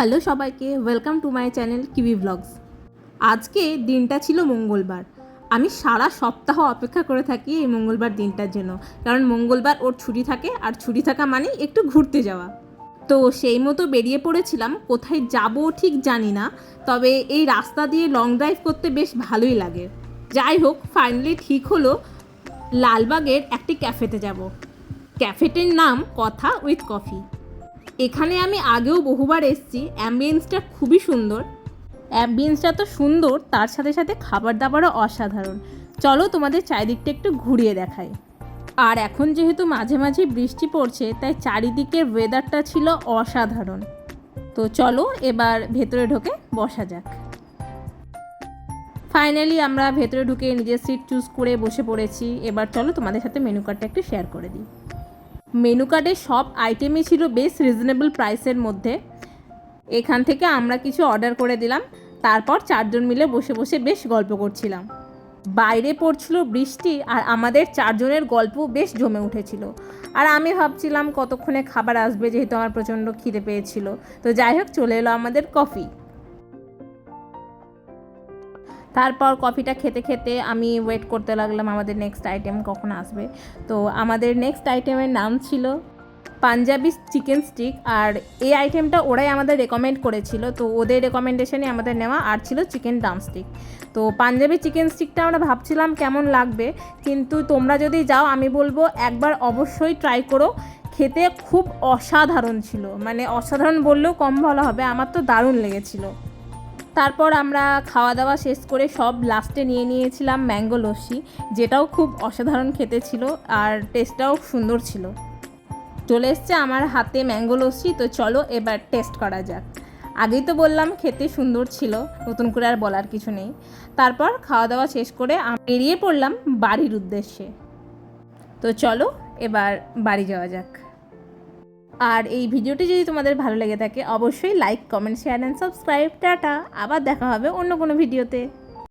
Hello সবাইকে, welcome to my channel kiwi blogs. আজকে দিনটা ছিল মঙ্গলবার। আমি সারা সপ্তাহ অপেক্ষা করে থাকি এই মঙ্গলবার দিনটার জন্য, কারণ মঙ্গলবার ওর ছুটি থাকে, আর ছুটি থাকা মানে একটু ঘুরতে যাওয়া। তো সেই মতো বেরিয়ে পড়েছিলাম। কোথায় যাব ঠিক জানি না, তবে এই রাস্তা দিয়ে লং ড্রাইভ করতে বেশ ভালোই লাগে। যাই হোক, ফাইনালি ঠিক হলো লালবাগের একটি ক্যাফেতে যাব। ক্যাফেটির নাম কথা উইথ কফি। এখানে আমি আগেও বহুবার এসেছি। অ্যাম্বিয়েন্সটা খুবই সুন্দর। অ্যাম্বিয়েন্সটা তো সুন্দর, তার সাথে সাথে খাবার দাবারও অসাধারণ। চলো তোমাদের চারিদিকটা একটু ঘুরিয়ে দেখাই। আর এখন যেহেতু মাঝে মাঝে বৃষ্টি পড়ছে, তাই চারিদিকের ওয়েদারটা ছিল অসাধারণ। তো চলো এবার ভেতরে ঢুকে বসা যাক। ফাইনালি আমরা ভেতরে ঢুকে নিজের সিট চুজ করে বসে পড়েছি। এবার চলো তোমাদের সাথে মেনু কার্ডটা একটু শেয়ার করে দিই। মেনু কার্ডের সব আইটেমই ছিল বেশ রিজনেবল প্রাইসের মধ্যে। এখান থেকে আমরা কিছু অর্ডার করে দিলাম, তারপর চারজন মিলে বসে বসে বেশ গল্প করছিলাম। বাইরে পড়ছিল বৃষ্টি, আর আমাদের চারজনের গল্প বেশ জমে উঠেছিল। আর আমি ভাবছিলাম কতক্ষণে খাবার আসবে, যেহেতু আমার প্রচণ্ড খিদে পেয়েছিল। তো যাই হোক, চলে এলো আমাদের কফি। তারপর কফিটা খেতে খেতে আমি ওয়েট করতে লাগলাম আমাদের নেক্সট আইটেম কখন আসবে। তো আমাদের নেক্সট আইটেমের নাম ছিল পাঞ্জাবি চিকেন স্টিক। আর এই আইটেমটা ওরাই আমাদের রেকমেন্ড করেছিল, তো ওদের রেকমেন্ডেশনে আমাদের নেওয়া। আর ছিল চিকেন ড্রামস্টিক। তো পাঞ্জাবি চিকেন স্টিকটা আমরা ভাবছিলাম কেমন লাগবে, কিন্তু তোমরা যদি যাও আমি বলবো একবার অবশ্যই ট্রাই করো। খেতে খুব অসাধারণ ছিল, মানে অসাধারণ বললেও কম বলা হবে, আমার তো দারুণ লেগেছিল। তারপর আমরা খাওয়া দাওয়া শেষ করে সব লাস্টে নিয়ে নিয়েছিলাম ম্যাঙ্গো লস্যি, যেটাও খুব অসাধারণ খেতে ছিল, আর টেস্টটাও সুন্দর ছিল। চলে এসছে আমার হাতে ম্যাঙ্গো লস্যি। তো চলো এবার টেস্ট করা যাক। আগেই তো বললাম খেতে সুন্দর ছিল, নতুন করে আর বলার কিছু নেই। তারপর খাওয়া দাওয়া শেষ করে বেরিয়ে পড়লাম বাড়ির উদ্দেশ্যে। তো চলো এবার বাড়ি যাওয়া যাক। আর এই ভিডিওটি যদি তোমাদের ভালো লেগে থাকে অবশ্যই like, comment, share and subscribe. Tata, আবার দেখা হবে অন্য কোনো ভিডিওতে।